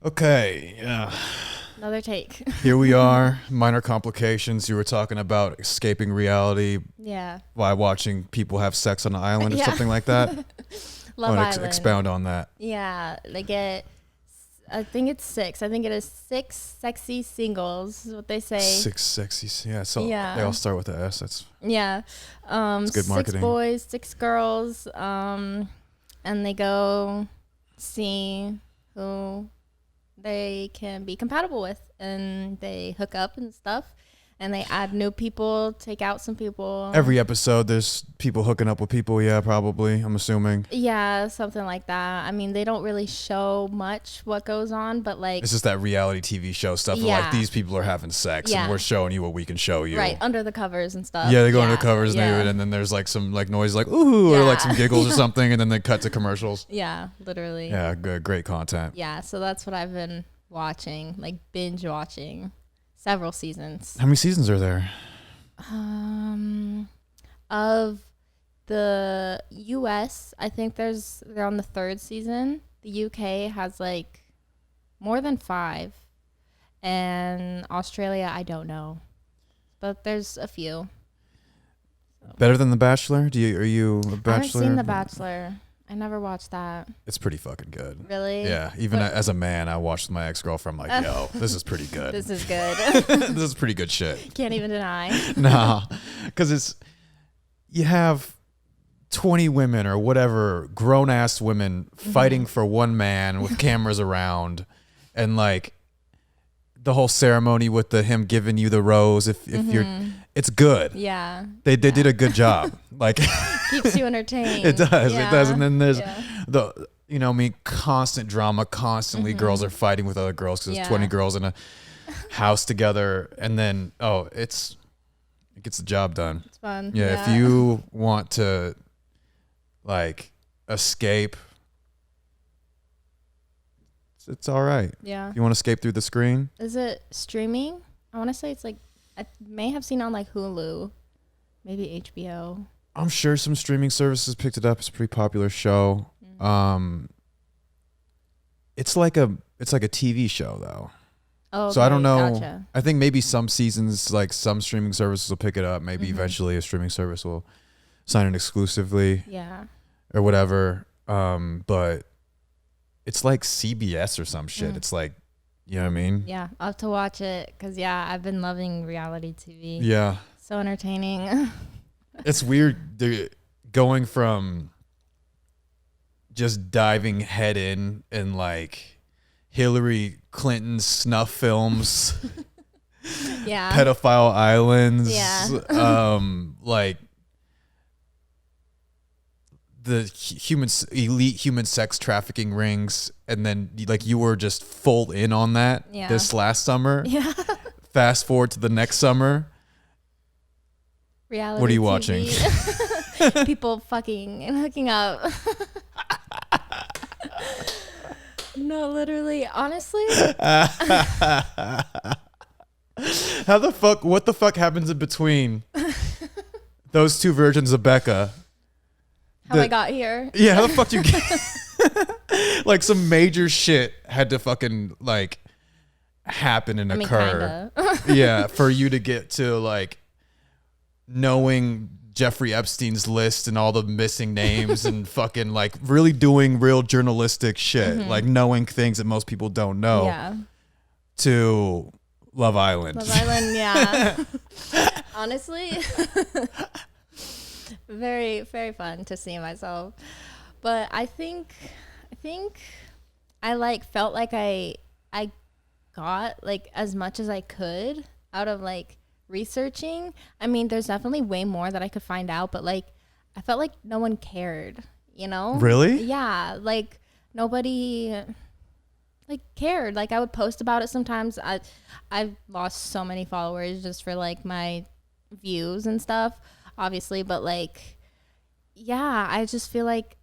Okay, yeah. Another take. Here we are. Minor complications. You were talking about escaping reality Yeah. by watching people have sex on an island or Yeah. something like that. Love Island. Expound on that. Yeah, they get. I think it's 6. I think it is 6 sexy singles. Is what they say. 6 sexy. Yeah, so Yeah. they all start with the S. That's Yeah. It's good 6 marketing. boys, 6 girls. And they go see who they can be compatible with, and they hook up and stuff, and they add new people, take out some people. every episode there's people hooking up with people, yeah, probably. I'm assuming. Yeah, something like that. I mean, they don't really show much what goes on, but like It's just that reality TV show stuff. Yeah. Like these people are having sex Yeah. and we're showing you what we can show you. right under the covers and stuff. Yeah, they go under the covers and, yeah. and then there's like some like noise like ooh or like Yeah. some giggles or something and then they cut to commercials. Yeah, literally. Yeah, good, great content. Yeah, so that's what I've been watching, like binge watching several seasons. How many seasons are there? Of the US, I think they're on the 3rd season. The UK has like more than 5. And Australia, I don't know. But there's a few. Better than The Bachelor? Are you a Bachelor? I haven't seen The Bachelor. I never watched that. It's pretty fucking good. Really? Yeah, even as a man, I watched my ex-girlfriend. I'm like, yo, this is pretty good. This is good. This is pretty good shit. Can't even deny. Nah, because you have 20 women or whatever, grown-ass women fighting for one man with cameras around, and like the whole ceremony with him giving you the rose. If you're, it's good. Yeah. They did a good job. Like Keeps you entertained. it does. Yeah. It does. And then there's Yeah. constant drama. Constantly, girls are fighting with other girls because there's 20 girls in a house together, and then it gets the job done. It's fun. Yeah, if you want to like escape, it's all right. Yeah. If you want to escape through the screen, Is it streaming? I want to say it's like, I may have seen on like Hulu, maybe HBO. I'm sure some streaming services picked it up. It's a pretty popular show. It's like a TV show though. Oh, So I don't know. Gotcha. I think maybe some seasons, like some streaming services will pick it up. Maybe eventually a streaming service will sign it exclusively Yeah. or whatever. But it's like CBS or some shit. It's like, you know what I mean? Yeah. I'll have to watch it because, I've been loving reality TV. Yeah. So entertaining. It's weird going from just diving head in and like Hillary Clinton snuff films, Yeah. pedophile islands, Yeah. like the elite human sex trafficking rings, and then like you were just full in on that Yeah. this last summer. Yeah. Fast forward to the next summer. Reality What are you TV. watching? People fucking and hooking up. No, literally. Honestly. What the fuck happens in between those two versions of Becca? How I got here. Yeah, how the fuck you get like some major shit had to fucking like happen and occur. Kinda. Yeah, for you to get to like knowing Jeffrey Epstein's list and all the missing names and fucking like really doing real journalistic shit, like knowing things that most people don't know. Yeah. To Love Island. Love Island, yeah. Honestly, very, very fun to see myself. But I think I like felt like I got like as much as I could out of like researching. I mean, there's definitely way more that I could find out, but like I felt like no one cared, you know? Really? Yeah, like nobody like cared. Like I would post about it sometimes. I've lost so many followers just for like my views and stuff, obviously, but like I just feel like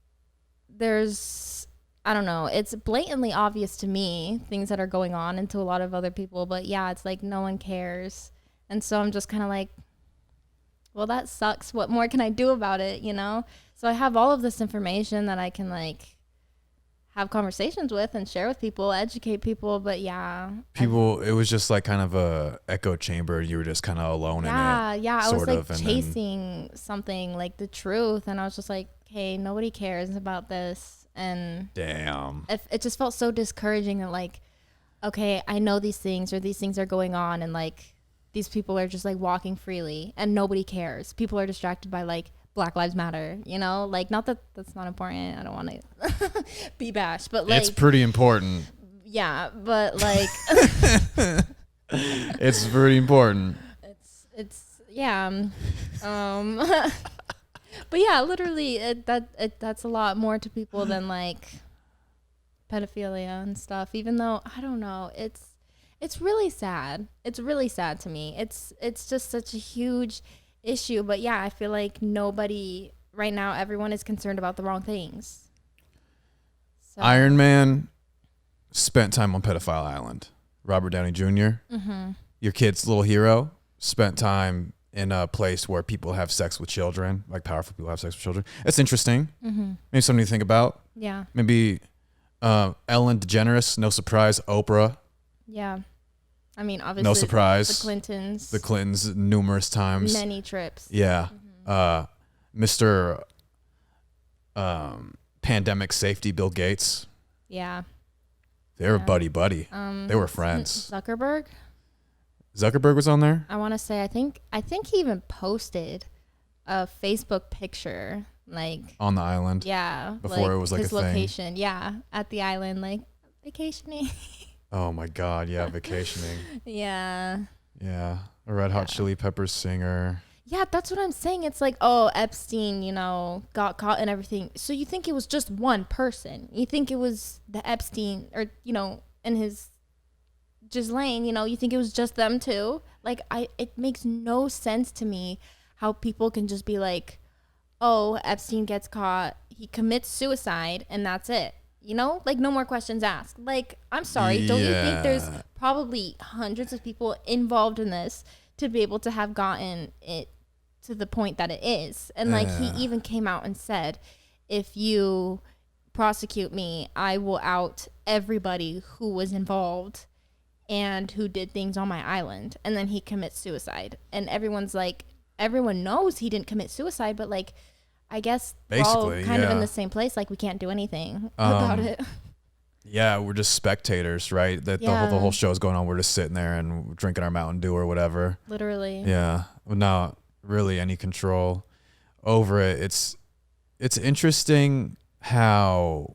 there's, I don't know, it's blatantly obvious to me things that are going on and to a lot of other people, but it's like no one cares. And so I'm just kind of like, well, that sucks. What more can I do about it, you know? So I have all of this information that I can like have conversations with and share with people, educate people. But yeah, People, it was just like kind of a echo chamber. You were just kind of alone in it. I was like and chasing something like the truth, and I was just like, hey, nobody cares about this, and damn, it just felt so discouraging that like, okay, I know these things or these things are going on, and like these people are just like walking freely and nobody cares. People are distracted by like Black Lives Matter, you know, like not that that's not important. I don't want to be bashed, but like it's pretty important. Yeah, but like it's pretty important. It's yeah. But yeah, literally that's a lot more to people than like pedophilia and stuff, even though I don't know, it's really sad. It's really sad to me. It's just such a huge issue, but yeah, I feel like nobody right now, everyone is concerned about the wrong things. So. Iron Man spent time on Pedophile Island. Robert Downey Jr., your kid's little hero, spent time in a place where people have sex with children, like powerful people have sex with children. It's interesting. Maybe something to think about. Yeah. Maybe Ellen DeGeneres, no surprise. Oprah. Yeah. I mean, obviously, no surprise. The Clintons numerous times. Many trips. Yeah. Mr. Pandemic Safety, Bill Gates. Yeah. They were buddy. They were friends. Zuckerberg Was on there? I want to say, I think he even posted a Facebook picture, like on the island. Yeah. Before it was like his a location. thing. Yeah. At the island, like vacationing. Oh my God. Yeah. Vacationing. Yeah. Yeah. A Red Hot Chili Peppers singer. Yeah, that's what I'm saying. It's like, oh, Epstein, got caught and everything. So you think it was just one person. You think it was the Epstein or, and his Ghislaine, you think it was just them two. Like, it makes no sense to me how people can just be like, oh, Epstein gets caught, he commits suicide, and that's it. Like no more questions asked. Like, I'm sorry, don't you think there's probably hundreds of people involved in this to be able to have gotten it to the point that it is? And like he even came out and said, if you prosecute me, I will out everybody who was involved and who did things on my island. And then he commits suicide. And everyone's like, everyone knows he didn't commit suicide, but like, I guess basically, we're all kind of in the same place. Like we can't do anything about it. Yeah, we're just spectators, right? That the whole show's going on. We're just sitting there and drinking our Mountain Dew or whatever. Literally. Yeah, not really any control over it. It's interesting how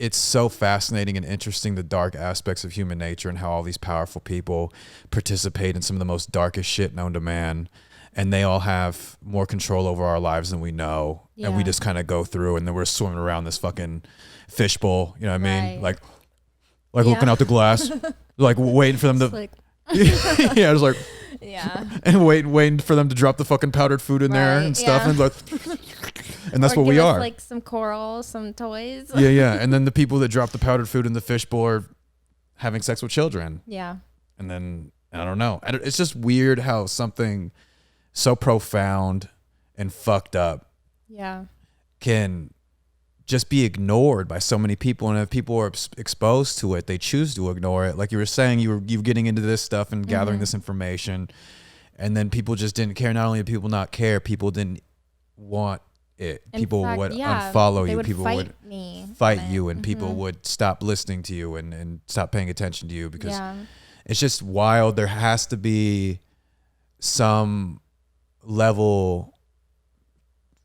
it's so fascinating and interesting, the dark aspects of human nature and how all these powerful people participate in some of the most darkest shit known to man. And they all have more control over our lives than we know. Yeah. And we just kind of go through and then we're swimming around this fucking fishbowl. You know what I mean? Like looking out the glass, like waiting for them to, like, yeah, just like, yeah, and waiting for them to drop the fucking powdered food in there and stuff. And like, and that's what we are. Like some coral, some toys. Yeah. And then the people that drop the powdered food in the fishbowl are having sex with children. Yeah. And then, I don't know. It's just weird how something so profound and fucked up can just be ignored by so many people. And if people are exposed to it, they choose to ignore it. Like you were saying, you were getting into this stuff and gathering this information, and then people just didn't care. Not only did people not care, people didn't want it. People would unfollow you. People would fight you, and people would stop listening to you and stop paying attention to you because it's just wild. There has to be some level,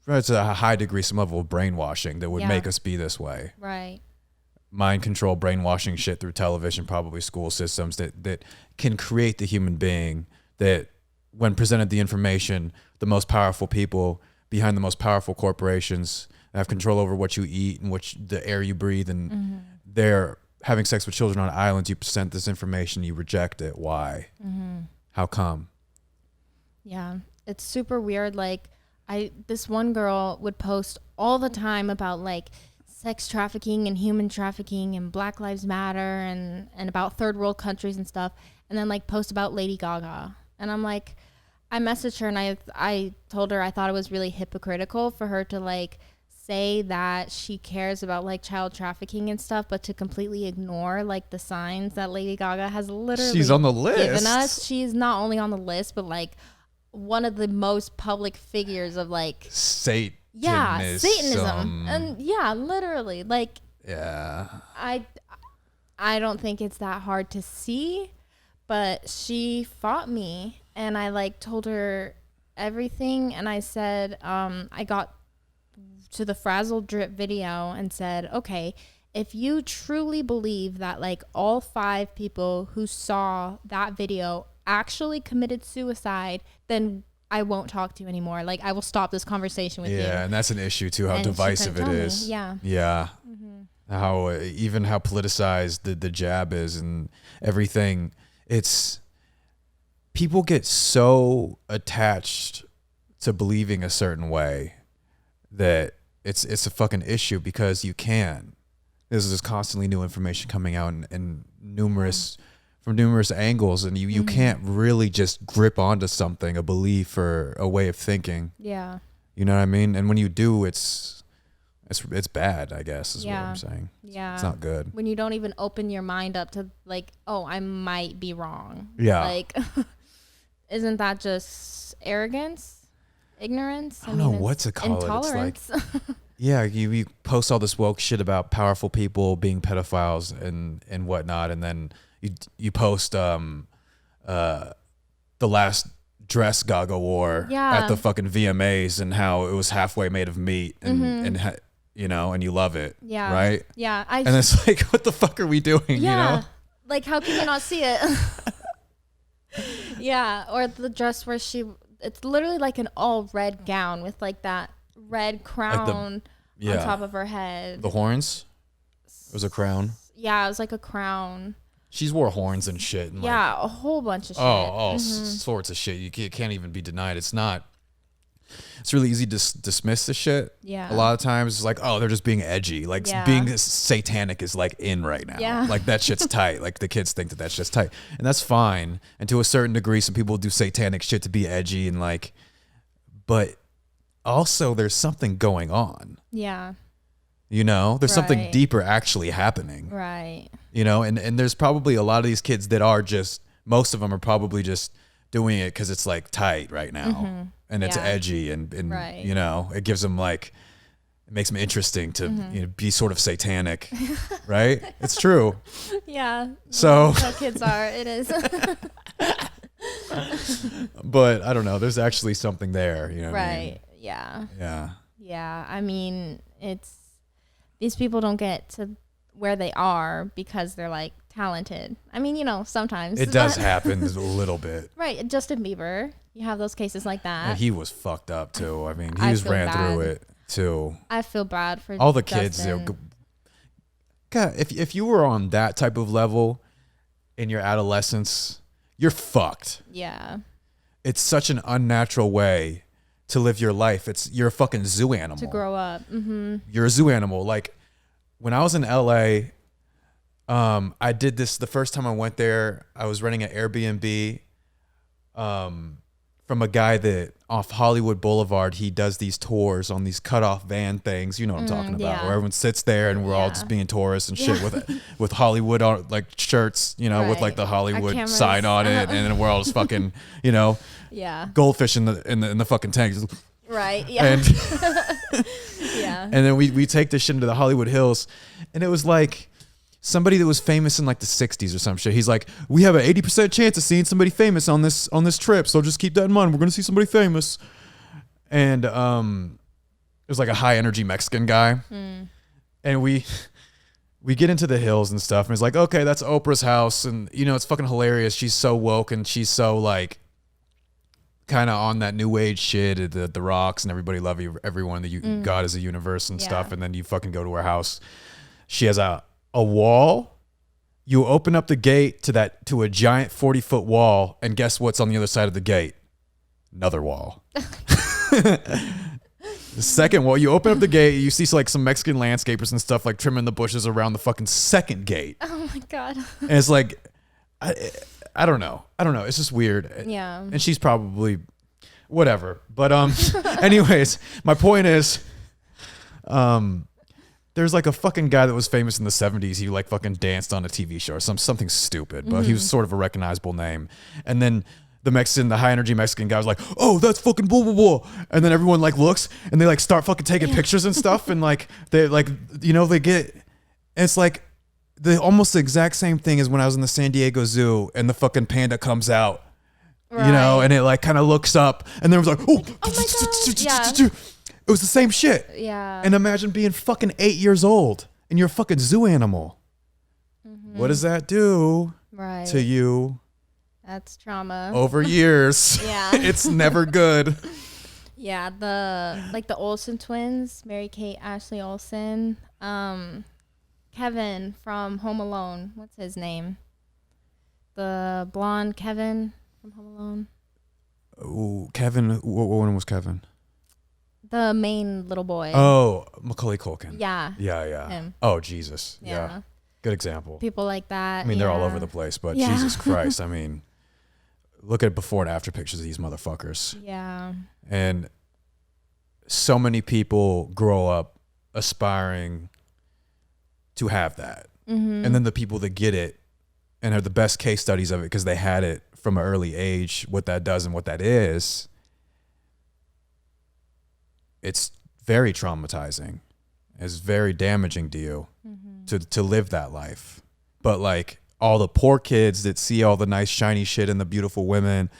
it's a high degree, some level of brainwashing that would make us be this way. Right. Mind control, brainwashing shit through television, probably school systems that can create the human being that when presented the information, the most powerful people behind the most powerful corporations have control over what you eat and the air you breathe, and they're having sex with children on islands. You present this information, you reject it. Why? How come? Yeah. It's super weird. Like this one girl would post all the time about like sex trafficking and human trafficking and Black Lives Matter and about third world countries and stuff. And then like post about Lady Gaga. And I'm like, I messaged her and I told her I thought it was really hypocritical for her to like say that she cares about like child trafficking and stuff, but to completely ignore like the signs that Lady Gaga has literally She's on the list. given us. She's not only on the list, but like one of the most public figures of like Satanism. And literally like I don't think it's that hard to see, but she fought me and I like told her everything, and I said I got to the Frazzle Drip video and said, okay, if you truly believe that like all 5 people who saw that video actually committed suicide, then I won't talk to you anymore. Like I will stop this conversation with you. Yeah, and that's an issue too, how divisive it is. Yeah. Mm-hmm. How even how politicized the jab is and everything. It's people get so attached to believing a certain way that it's a fucking issue, because you can. There's just constantly new information coming out and from numerous angles, and you can't really just grip onto something, a belief or a way of thinking. Yeah. You know what I mean? And when you do, it's bad, I guess, is what I'm saying. Yeah. It's not good. When you don't even open your mind up to like, oh, I might be wrong. Yeah. Like, isn't that just arrogance? Ignorance? I don't know what to call intolerance. it. It's like, yeah, you post all this woke shit about powerful people being pedophiles and whatnot, and then you post the last dress Gaga wore at the fucking VMAs and how it was halfway made of meat and you know, and you love it. Yeah. Right? Yeah. And it's like, what the fuck are we doing? Yeah. You know? Like, how can you not see it? Yeah. Or the dress where it's literally like an all red gown with like that red crown on top of her head. The horns? It was a crown? Yeah, it was like a crown. She's wore horns and shit. And a whole bunch of shit. Oh, sorts of shit. You can't even be denied. It's really easy to dismiss the shit. Yeah. A lot of times it's like, oh, they're just being edgy. Like being satanic is like in right now. Yeah. Like that shit's tight. Like the kids think that's just tight. And that's fine. And to a certain degree, some people do satanic shit to be edgy and like, but also there's something going on. Yeah. You know, there's something deeper actually happening. Right. You know, and there's probably a lot of these kids that are just, most of them are probably just doing it because it's like tight right now and it's edgy and you know, it gives them like, it makes them interesting to you know, be sort of satanic, right? It's true. Yeah. So that's how kids are. It is. But I don't know. There's actually something there, you know. Right. What I mean? Yeah. Yeah. Yeah. I mean, these people don't get to where they are because they're like talented. I mean, you know, sometimes it does happen a little bit. Right. Justin Bieber, you have those cases like that. And he was fucked up too. I mean, he just ran through it too. I feel bad for all the kids. God, if you were on that type of level in your adolescence, you're fucked. Yeah. It's such an unnatural way to live your life. You're a fucking zoo animal. To grow up. Mm-hmm. You're a zoo animal. Like when I was in LA, I did this the first time I went there. I was renting an Airbnb from a guy that off Hollywood Boulevard, he does these tours on these cutoff van things. You know what I'm talking about, where everyone sits there and we're all just being tourists and shit with Hollywood on, like shirts, you know, with like the Hollywood sign on it, and then we're all just fucking, you know, goldfish in the fucking tanks. Right. Yeah. And yeah. And then we take this shit into the Hollywood Hills, and it was like somebody that was famous in like the 60s or some shit. He's like, we have an 80% chance of seeing somebody famous on this trip, so just keep that in mind. We're gonna see somebody famous. And it was like a high energy Mexican guy. And we get into the hills and stuff, and he's like, okay, that's Oprah's house, and you know, it's fucking hilarious. She's so woke and she's so like kind of on that new age shit, the rocks and everybody love you, everyone, God is a universe and stuff. And then you fucking go to her house. She has a wall. You open up the gate to a giant 40-foot wall, and guess what's on the other side of the gate? Another wall. The second wall, you open up the gate, you see like some Mexican landscapers and stuff like trimming the bushes around the fucking second gate. Oh my God. And it's like, I don't know. It's just weird. Yeah. And she's probably whatever. But anyways, my point is, There's like a fucking guy that was famous in the 70s. He like fucking danced on a TV show or something stupid, but he was sort of a recognizable name. And then the high energy Mexican guy was like, oh, that's fucking blah, blah, blah. And then everyone like looks and they like start fucking taking pictures and stuff. And like, they like, they get, and it's like almost the exact same thing as when I was in the San Diego Zoo and the fucking panda comes out, and it like kind of looks up and then it was like, oh my God. Yeah. It was the same shit. Yeah. And imagine being fucking 8 years old and you're a fucking zoo animal. What does that do to you? That's trauma. Over years. Yeah. It's never good. Yeah. The Olsen twins, Mary Kate, Ashley Olsen, Kevin from Home Alone. What's his name? The blonde Kevin from Home Alone. Oh, Kevin. What one was Kevin? The main little boy. Oh, Macaulay Culkin. Yeah. Yeah. Him. Oh, Jesus. Yeah. Good example. People like that. I mean, they're all over the place, but Jesus Christ. I mean, look at before and after pictures of these motherfuckers. Yeah. And so many people grow up aspiring to have that. And then the people that get it and are the best case studies of it because they had it from an early age, what that does and what that is, it's very traumatizing. It's very damaging to you to live that life. But like all the poor kids that see all the nice shiny shit and the beautiful women,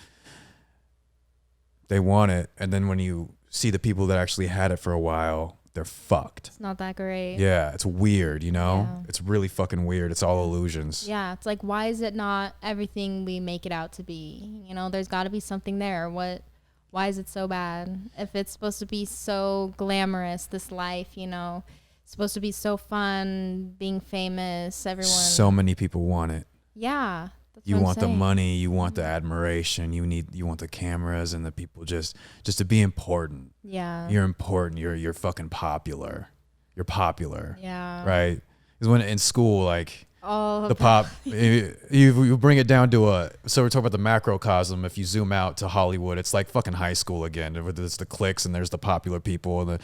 they want it. And then when you see the people that actually had it for a while, they're fucked. It's not that great. Yeah, it's weird, Yeah. It's really fucking weird. It's all illusions. Yeah, it's like, why is it not everything we make it out to be? There's got to be something there. Why is it so bad? If it's supposed to be so glamorous, this life, it's supposed to be so fun, being famous, everyone. So many people want it. Yeah. That's You what I'm want the saying. money, you want the admiration, you want the cameras and the people just to be important. Yeah. You're important. You're fucking popular. You're popular. Yeah. Right? Because when in school, like Oh, the pop, you bring it down to so we're talking about the macrocosm. If you zoom out to Hollywood, it's like fucking high school again. There's the cliques and there's the popular people. And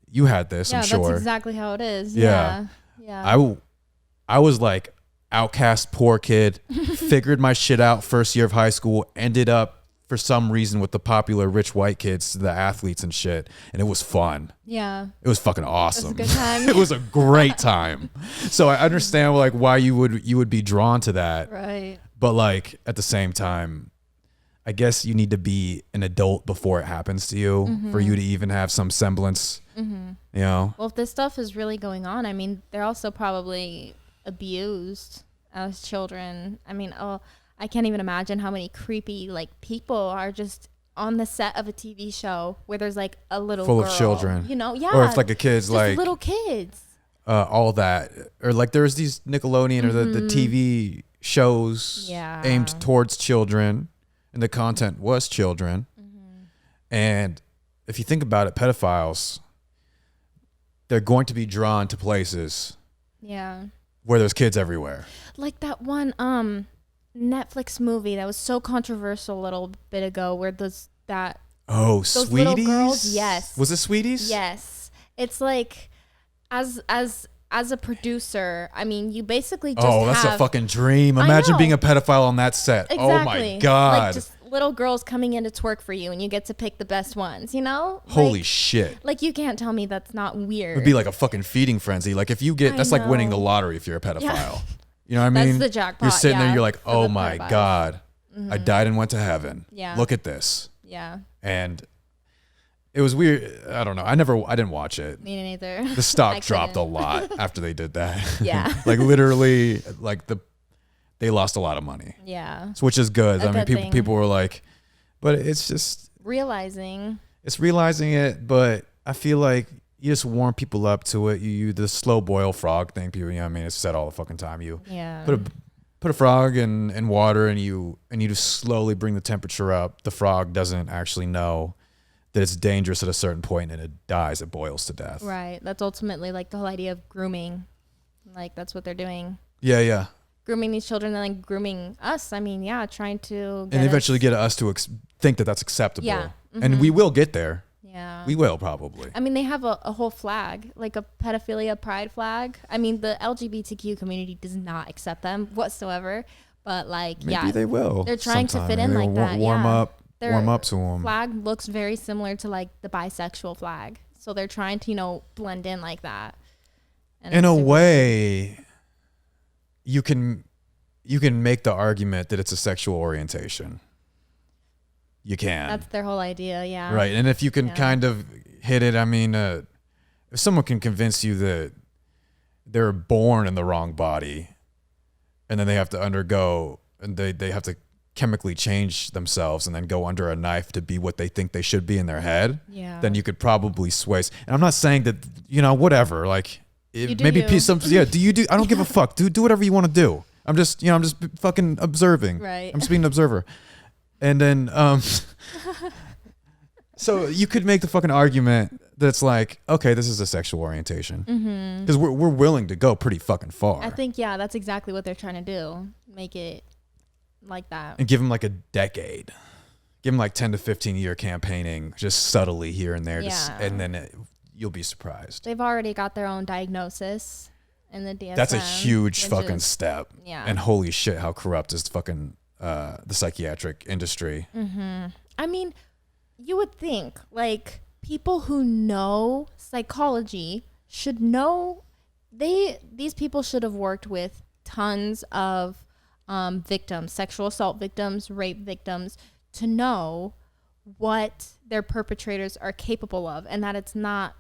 you had this, I'm sure. That's exactly how it is. Yeah. Yeah. I was like outcast, poor kid, figured my shit out first year of high school, ended up for some reason with the popular rich white kids, the athletes and shit. And it was fun. Yeah. It was fucking awesome. It was a good time. It was a great time. So I understand like why you would be drawn to that. Right. But like at the same time, I guess you need to be an adult before it happens to you for you to even have some semblance, Well, if this stuff is really going on, I mean, they're also probably abused as children. I mean, I can't even imagine how many creepy people are just on the set of a TV show where there's like a little full girl, of children, Yeah. Or if like a kid's just like little kids. All that, or like there's these Nickelodeon or the TV shows aimed towards children, and the content was children. And if you think about it, pedophiles, they're going to be drawn to places where there's kids everywhere. Like that one Netflix movie that was so controversial a little bit ago where those Sweeties? little girls, yes. Was it Sweeties? Yes. It's like as a producer, I mean, you basically just that's a fucking dream. Imagine being a pedophile on that set. Exactly. Oh my God. Like just little girls coming in to twerk for you and you get to pick the best ones, Holy shit. Like you can't tell me that's not weird. It'd be like a fucking feeding frenzy. Like if you get, that's like winning the lottery if you're a pedophile. Yeah. You know what I mean? That's the jackpot. You're sitting there, you're like, for oh the my pedophiles. God, I died and went to heaven. Yeah. Look at this. Yeah. And it was weird. I don't know. I didn't watch it. Me neither. The stock dropped a lot after they did that. Yeah. Like literally, like they lost a lot of money. Yeah. Which is good. I mean, good thing. people were like, but it's just Realizing it. But I feel like you just warm people up to it. You the slow boil frog thing. People, I mean, it's said all the fucking time. You put a frog in water and you just slowly bring the temperature up. The frog doesn't actually know that it's dangerous at a certain point and it dies. It boils to death. right. That's ultimately like the whole idea of grooming. Like that's what they're doing. Yeah. Grooming these children and like grooming us. I mean, trying to And eventually get us to think that that's acceptable. Yeah. And we will get there. Yeah. We will probably. I mean, they have a whole flag, like a pedophilia pride flag. I mean, the LGBTQ community does not accept them whatsoever. But like, Maybe they will. they're trying to fit in Maybe like that. Warm up to them. Flag looks very similar to like the bisexual flag, so they're trying to, you know, blend in like that. And in a way, you can make the argument that it's a sexual orientation. You can. That's their whole idea, yeah. Right, and if you can kind of hit it, I mean, if someone can convince you that they're born in the wrong body, and then they have to undergo, and they have to chemically change themselves and then go under a knife to be what they think they should be in their head, then you could probably sway. And I'm not saying that, you know, whatever, like, maybe I don't give a fuck. Do whatever you want to do. I'm just fucking observing. Right. I'm just being an observer. And then, so you could make the fucking argument that's like, okay, this is a sexual orientation. Because we're willing to go pretty fucking far. I think, that's exactly what they're trying to do. Make it like that. And give them like a decade. Give them like 10 to 15 year campaigning, just subtly here and there. And then you'll be surprised. They've already got their own diagnosis in the DSM. That's a huge fucking step. Yeah. And holy shit, how corrupt is fucking the psychiatric industry. I mean, you would think like people who know psychology should know. These people should have worked with tons of victims, sexual assault victims, rape victims, to know what their perpetrators are capable of, and that it's not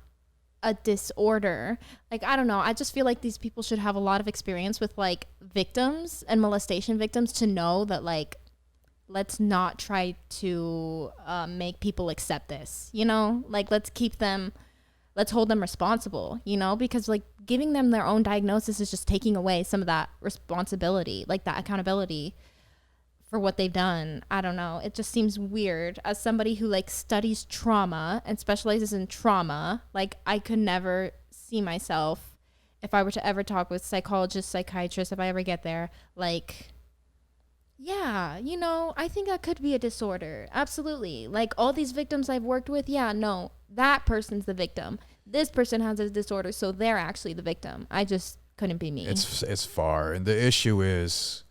a disorder. Like, I don't know, I just feel like these people should have a lot of experience with like victims and molestation victims to know that, like, let's not try to make people accept this, you know, like let's hold them responsible, you know, because like giving them their own diagnosis is just taking away some of that responsibility, like that accountability for what they've done. I don't know. It just seems weird. As somebody who like studies trauma and specializes in trauma, like I could never see myself, if I were to ever talk with psychologists, psychiatrists, if I ever get there, like, yeah, you know, I think that could be a disorder. Absolutely. Like all these victims I've worked with, no, that person's the victim. This person has a disorder, so they're actually the victim. I just couldn't be me. It's far. And the issue is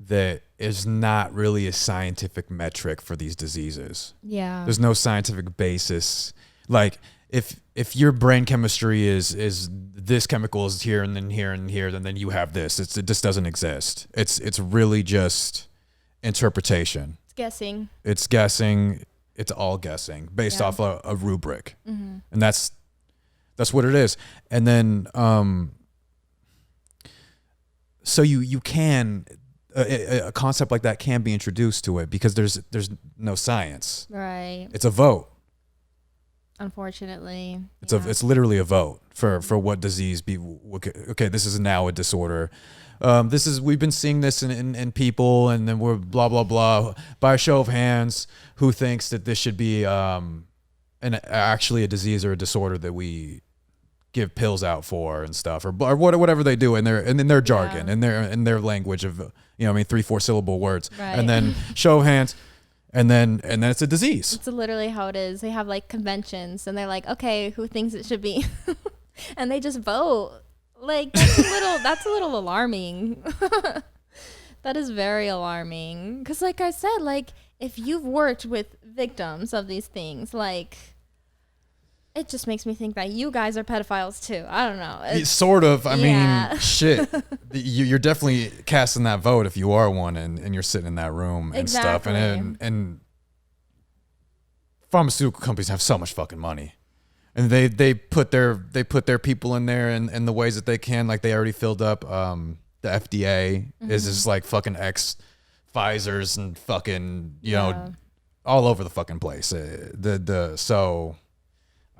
that is not really a scientific metric for these diseases. Yeah. There's no scientific basis. Like if your brain chemistry is this chemical is here and then here and here, and then you have this. It just doesn't exist. It's really just interpretation. It's guessing. It's guessing. It's all guessing based off a rubric. And that's what it is. And then so you can a concept like that can be introduced to it because there's no science. Right. It's a vote. Unfortunately. It's literally a vote for what disease be. Okay, this is now a disorder. We've been seeing this in people, and then we're blah blah blah by a show of hands who thinks that this should be actually a disease or a disorder that we give pills out for and stuff, or whatever they do in their jargon, in their language of 3-4 syllable words, right. And then show of hands. And then it's a disease. It's literally how it is. They have like conventions and they're like, okay, who thinks it should be? And they just vote. Like that's a little alarming. That is very alarming. Cause like I said, like if you've worked with victims of these things, like it just makes me think that you guys are pedophiles too. I don't know. Sort of. I mean, shit. You're definitely casting that vote if you are one, and you're sitting in that room and stuff. And pharmaceutical companies have so much fucking money, and they put their people in there in the ways that they can. Like they already filled up. The FDA is just like fucking Pfizer's and fucking know all over the fucking place. So.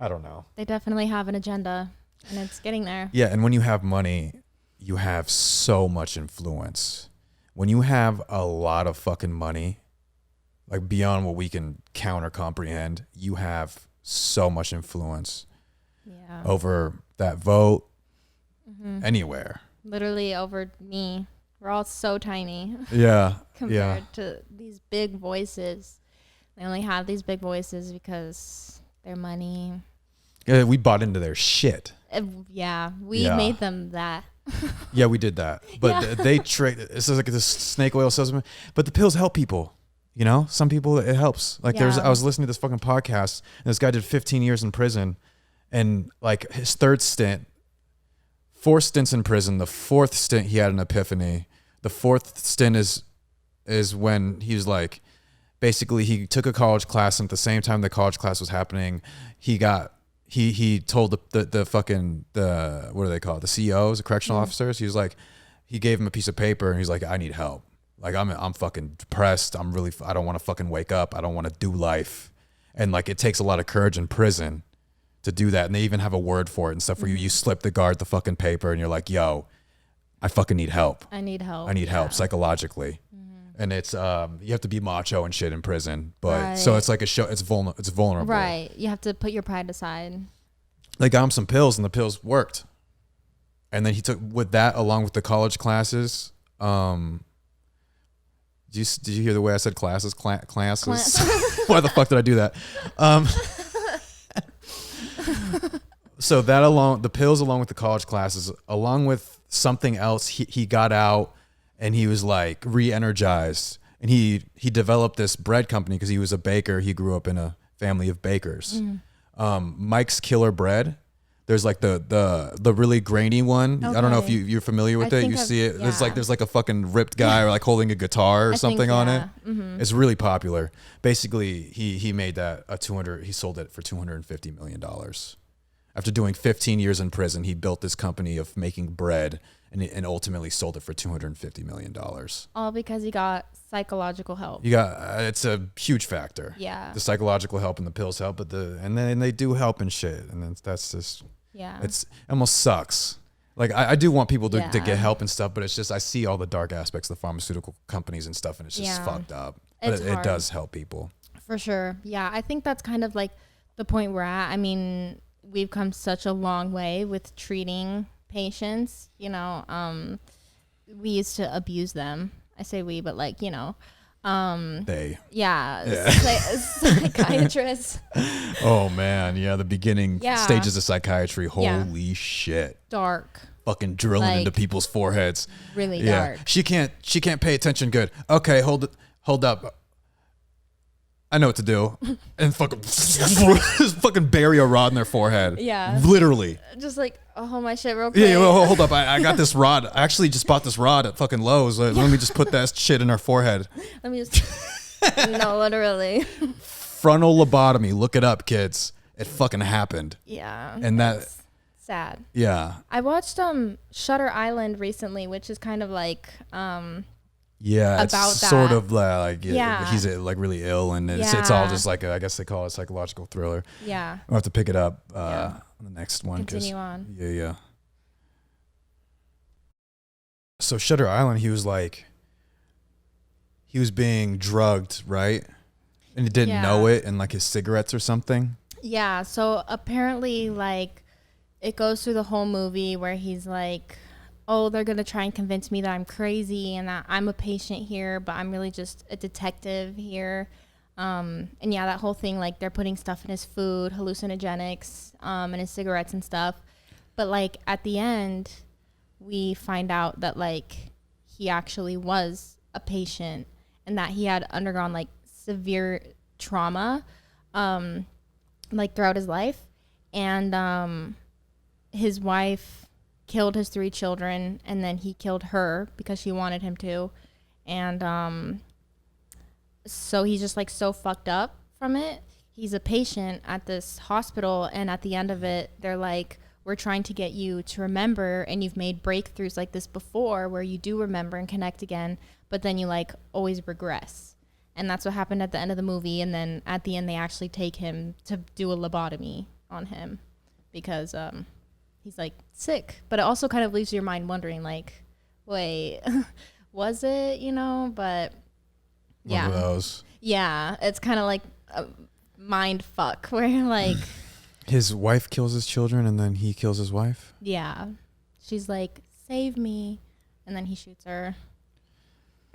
I don't know. They definitely have an agenda, and it's getting there. Yeah, and when you have money, you have so much influence. When you have a lot of fucking money, like beyond what we can count or comprehend, you have so much influence over that vote anywhere. Literally over me. We're all so tiny. Yeah. Compared to these big voices. They only have these big voices because Their money. We bought into their shit. Yeah, we made them that. Yeah, we did that. But they trade. This is like this snake oil salesman. But the pills help people. You know, some people it helps. Like I was listening to this fucking podcast, and this guy did 15 years in prison, and like his third stint, 4 stints in prison. The 4th stint, he had an epiphany. The 4th stint is when he was like, basically he took a college class, and at the same time the college class was happening, he told the fucking what do they call it? The CEOs, the correctional officers. He was like, he gave him a piece of paper, and he's like, I need help. Like I'm fucking depressed. I don't want to fucking wake up. I don't want to do life. And like it takes a lot of courage in prison to do that. And they even have a word for it and stuff where you slip the guard the fucking paper and you're like, yo, I fucking need help. I need help. I need help psychologically. And it's you have to be macho and shit in prison. But so it's like a show. It's vulnerable. Right. You have to put your pride aside. They got him some pills, and the pills worked. And then he took with that along with the college classes. Did you hear the way I said classes? Classes. Why the fuck did I do that? So that the pills along with the college classes, along with something else, he got out and he was like re-energized, and he developed this bread company because he was a baker. He grew up in a family of bakers. Mike's Killer Bread. There's like the really grainy one. Okay. I don't know if you're familiar with it. You see it. Yeah. There's like a fucking ripped guy or like holding a guitar or something on it. Mm-hmm. It's really popular. Basically, he made that he sold it for $250 million. After doing 15 years in prison, he built this company of making bread and ultimately sold it for $250 million. All because he got psychological help. It's a huge factor. Yeah. The psychological help and the pills help, and then they do help and shit. And then that's just. Yeah. It almost sucks. Like I do want people to get help and stuff, but it's just I see all the dark aspects of the pharmaceutical companies and stuff, and it's just fucked up. But it does help people. For sure. Yeah. I think that's kind of like the point we're at. I mean, we've come such a long way with treating patients. You know, we used to abuse them. I say we, but like, you know. Psychiatrists. Oh man, the beginning stages of psychiatry. Holy shit, dark. Fucking drilling into people's foreheads. Really dark. She can't pay attention. Good. Okay, hold up. I know what to do. And fucking bury a rod in their forehead. Yeah. Literally. Just like, hold my shit real quick. Yeah, well, hold up. I got this rod. I actually just bought this rod at fucking Lowe's. Let me just put that shit in her forehead. Let me just. No, literally. Frontal lobotomy. Look it up, kids. It fucking happened. Yeah. And that's sad. Yeah. I watched Shutter Island recently, which is kind of like yeah, it's about sort of like he's like really ill, and it's all just like I guess they call it a psychological thriller. Yeah, we'll have to pick it up on the next one. Continue on. Yeah. So Shutter Island, he was being drugged, right? And he didn't know it, and like his cigarettes or something. Yeah. So apparently, like, it goes through the whole movie where he's like, oh, they're going to try and convince me that I'm crazy and that I'm a patient here, but I'm really just a detective here. And that whole thing, like they're putting stuff in his food, hallucinogenics, and his cigarettes and stuff. But like at the end, we find out that like he actually was a patient and that he had undergone like severe trauma, like throughout his life. And his wife killed his 3 children, and then he killed her because she wanted him to. And so he's just like so fucked up from it. He's a patient at this hospital, and at the end of it, they're like, we're trying to get you to remember, and you've made breakthroughs like this before where you do remember and connect again, but then you like always regress. And that's what happened at the end of the movie. And then at the end, they actually take him to do a lobotomy on him because he's like sick. But it also kind of leaves your mind wondering like, wait, was it, but yeah. One of those. Yeah, it's kind of like a mind fuck where you're like, his wife kills his children and then he kills his wife. Yeah, she's like, save me, and then he shoots her.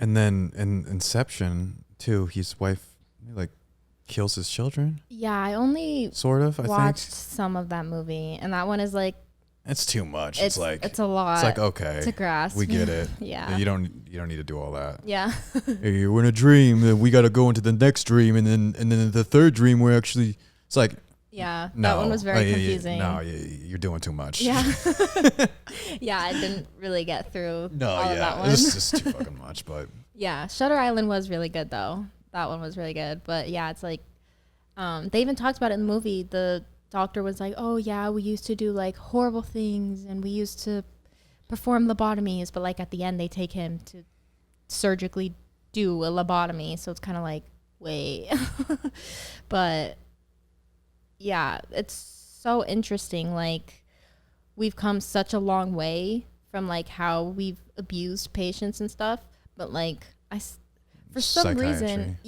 And then in Inception too, his wife like kills his children. Yeah, I only Sort of. I watched think some of that movie, and that one is like it's too much. It's like it's a lot. It's like okay, to grasp. we get it. Yeah. You don't need to do all that. Yeah. Hey, we're in a dream. We got to go into the next dream, and then the third dream we're actually. It's like. Yeah, No, that one was very confusing. No, you're doing too much. Yeah. Yeah, I didn't really get through all of that one. It's just too fucking much. But yeah, Shutter Island was really good though. That one was really good. But yeah, it's like, they even talked about it in the movie. The doctor was like, "Oh yeah, we used to do like horrible things, and we used to perform lobotomies, but like at the end they take him to surgically do a lobotomy." So it's kind of like, wait, but. Yeah, it's so interesting. Like, we've come such a long way from like how we've abused patients and stuff, but like for some reason,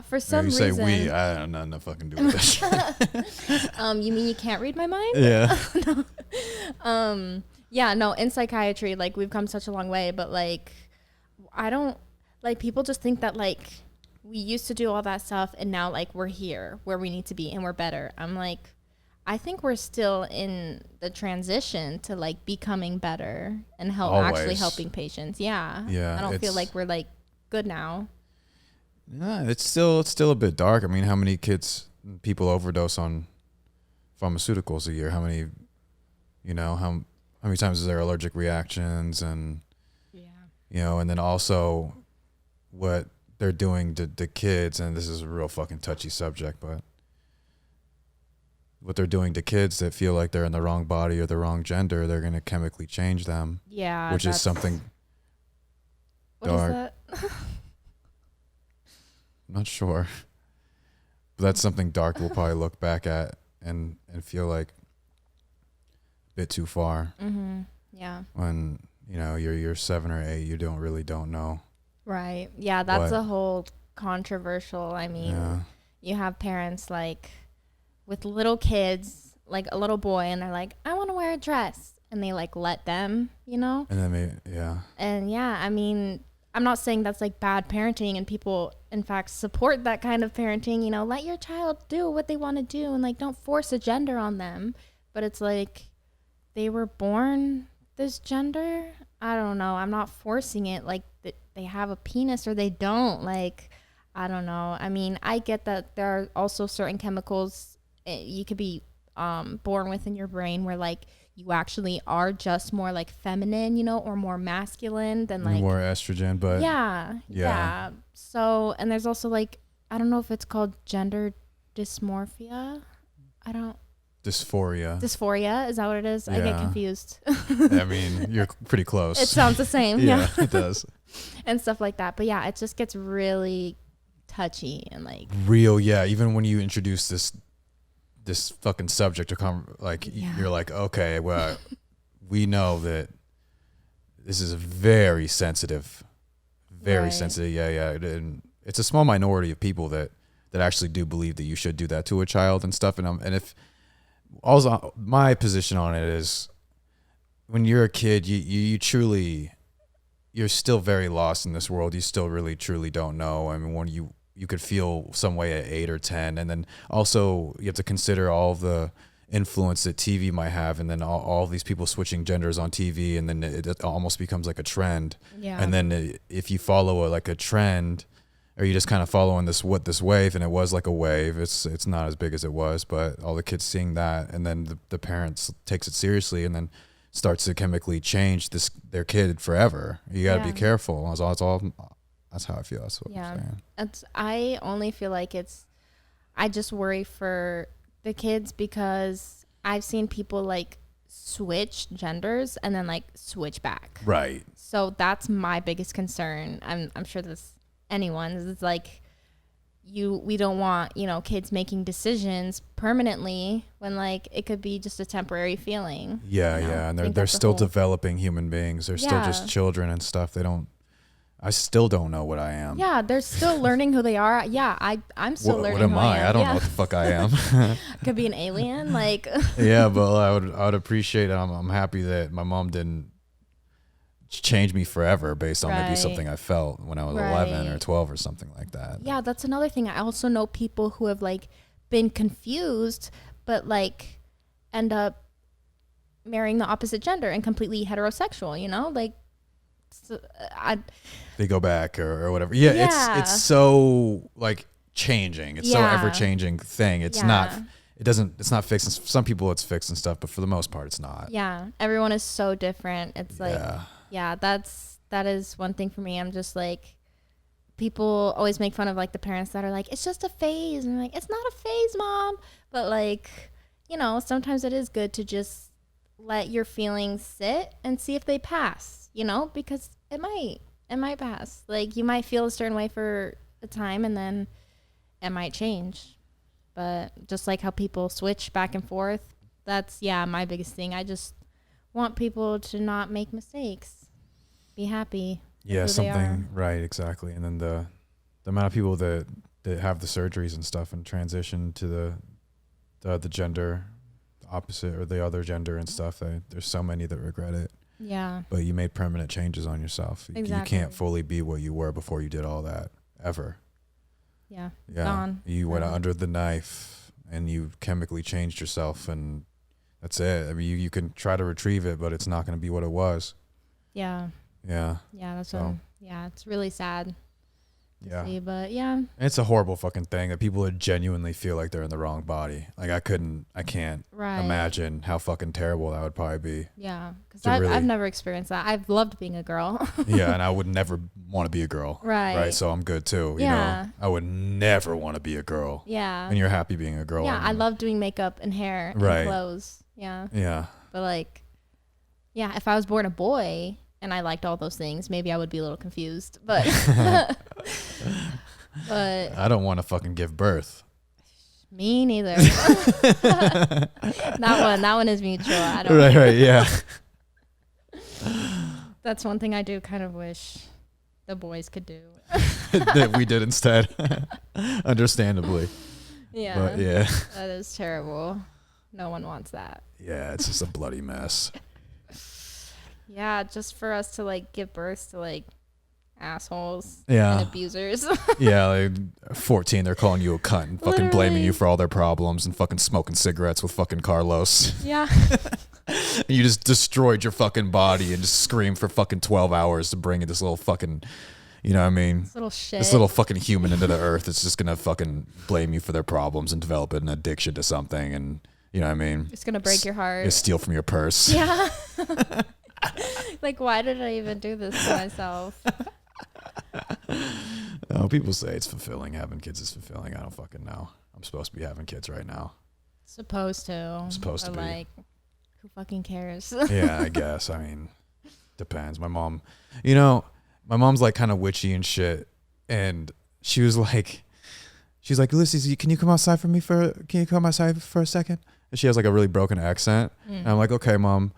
for some reason. You say we, I don't know, no fucking do with that shit. You mean you can't read my mind? Yeah. No. Yeah, no, in psychiatry, like we've come such a long way, but like I don't like people just think that like we used to do all that stuff and now like we're here where we need to be and we're better. I'm like, I think we're still in the transition to like becoming better and actually helping patients. Yeah. I don't feel like we're like good now. Yeah, it's still a bit dark. I mean, how many people overdose on pharmaceuticals a year? How many, how many times is there allergic reactions and, and then also what they're doing to kids, and this is a real fucking touchy subject, but what they're doing to kids that feel like they're in the wrong body or the wrong gender, they're going to chemically change them. Yeah. Which is something dark. What is that? I'm not sure. But that's something dark we'll probably look back at and feel like a bit too far. Mm-hmm. Yeah. When, you're 7 or 8, you don't know. Right. Yeah, that's a whole controversial. I mean, you have parents like with little kids, like a little boy, and they're like, I want to wear a dress. And they like let them, And then And yeah, I mean, I'm not saying that's like bad parenting, and people in fact support that kind of parenting, let your child do what they want to do and like don't force a gender on them. But it's like they were born this gender. I don't know. I'm not forcing it. Like they have a penis or they don't. Like, I don't know. I mean, I get that there are also certain chemicals you could be born with in your brain where like you actually are just more like feminine, or more masculine than like more estrogen. But yeah. So, and there's also like, I don't know if it's called gender dysmorphia. Dysphoria. Is that what it is? Yeah. I get confused. I mean, you're pretty close. It sounds the same. Yeah, it does. And stuff like that. But yeah, it just gets really touchy and like real. Yeah. Even when you introduce this fucking subject you're like, okay, well, we know that this is very sensitive. Sensitive. Yeah. And it's a small minority of people that actually do believe that you should do that to a child and stuff. And if also my position on it is when you're a kid, you truly, you're still very lost in this world. You still really truly don't know. I mean, when you could feel some way at 8 or 10, and then also you have to consider all the influence that TV might have, and then all these people switching genders on TV, and then it almost becomes like a trend. Yeah. And then if you follow a trend, or you just kind of following this wave, and it was like a wave. It's not as big as it was, but all the kids seeing that, and then the parents takes it seriously, and then starts to chemically change their kid forever. You got to be careful. That's how I feel. That's what I'm saying. I only feel like I just worry for the kids because I've seen people like switch genders and then like switch back. Right. So that's my biggest concern. I'm sure this anyone's is like we don't want, kids making decisions permanently when like it could be just a temporary feeling. Yeah. And they're still developing human beings. They're still just children and stuff. I still don't know what I am. Yeah, they're still learning who they are. Yeah, I'm still learning. What am I? I don't know what the fuck I am. Could be an alien, like. Yeah, but I would appreciate it. I'm happy that my mom didn't change me forever based on maybe Right. something I felt when I was 11 or 12 or something like that. Yeah, that's another thing. I also know people who have like been confused, but like end up marrying the opposite gender and completely heterosexual, you know? Like, so, They go back or whatever. Yeah, Yeah. it's so like changing. It's so Yeah. ever changing thing. It's Yeah. it's not fixed. And some people it's fixed and stuff, but for the most part it's not. yeah, everyone is so different. It's like, Yeah. that is one thing for me. I'm just like, people always make fun of like the parents that are like, it's just a phase. And I'm like, it's not a phase, mom. But like, you know, sometimes it is good to just let your feelings sit and see if they pass, you know, because it might pass. Like you might feel a certain way for a time and then it might change. But just like how people switch back and forth, that's my biggest thing. I just want people to not make mistakes. Be happy. Yeah, with who they are. something right, exactly. And then the amount of people that have the surgeries and stuff and transition to the gender opposite or the other gender and stuff, there's so many that regret it. Yeah. But you made permanent changes on yourself. You Exactly. can't fully be what you were before you did all that ever. Yeah. Yeah. Gone. You went Gone. under the knife and you chemically changed yourself, and that's it. I mean, you can try to retrieve it, but it's not going to be what it was. Yeah. Yeah. Yeah. That's So. it's really sad to Yeah. see, but yeah. And it's a horrible fucking thing that people would genuinely feel like they're in the wrong body. Like I can't Right. imagine how fucking terrible that would probably be. Yeah. Because To really- I've never experienced that. I've loved being a girl. Yeah, and I would never want to be a girl. Right. Right. So I'm good too. You Yeah. know, I would never want to be a girl. Yeah. And you're happy being a girl. Yeah. I mean. love doing makeup and hair and Right. clothes. Yeah. Yeah. But like, yeah, if I was born a boy and I liked all those things, maybe I would be a little confused. But, but I don't want to fucking give birth. me neither. that one is mutual. I don't. Right. Yeah. That's one thing I do kind of wish the boys could do. That we did instead. Understandably. Yeah. But yeah. That is terrible. No one wants that. Yeah, it's just a bloody mess. Yeah, just for us to like give birth to like assholes Yeah. and abusers. Yeah, like 14, they're calling you a cunt and fucking blaming Literally. you for all their problems and fucking smoking cigarettes with fucking Carlos. Yeah. And you just destroyed your fucking body and just screamed for fucking 12 hours to bring this little fucking, you know what I mean? This little shit. This little fucking human into the earth that's just gonna fucking blame you for their problems and develop an addiction to something, and you know what I mean? It's gonna break your heart. Just steal from your purse. Yeah. Like, why did I even do this to myself? No, people say it's fulfilling. Having kids is fulfilling. I don't fucking know. I'm supposed to be having kids right now. Supposed to. I'm supposed to be. Like, who fucking cares? Yeah, I guess. I mean, depends. My mom, you know, my mom's like kind of witchy and shit. And she's like, Ulysses, can you come outside for a second? And she has like a really broken accent. And I'm like, okay, mom.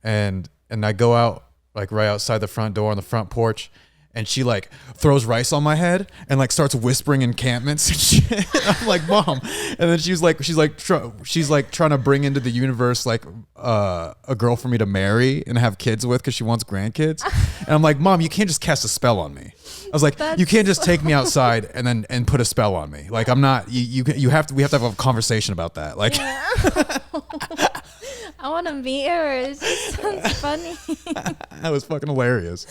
And I go out like right outside the front door on the front porch. And she like throws rice on my head and like starts whispering encampments and shit. I'm like, mom. And then she's like trying to bring into the universe like a girl for me to marry and have kids with because she wants grandkids. And I'm like, mom, you can't just cast a spell on me. I was like, you can't just take me outside and put a spell on me. Like I'm not. We have to have a conversation about that. Like. Yeah. I want to meet her. It just sounds funny. That was fucking hilarious.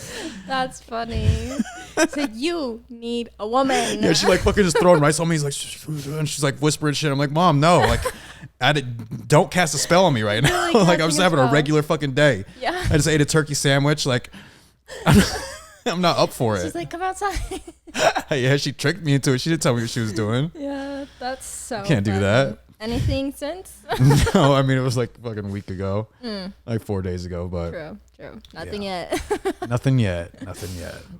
That's funny. So you need a woman. Yeah, she like fucking just throwing rice on me. He's like, and she's like whispering shit. I'm like, mom, no, like, don't cast a spell on me right now. Really Like I'm just casting a having a spell. regular fucking day. Yeah. I just ate a turkey sandwich. Like, I'm not up for She's it. like, come outside. Yeah, she tricked me into it. She didn't tell me what she was doing. Yeah, that's so Can't do funny. that. Anything since? No, I mean it was like fucking a week ago, like 4 days ago, but True. Nothing Yeah. yet. nothing yet.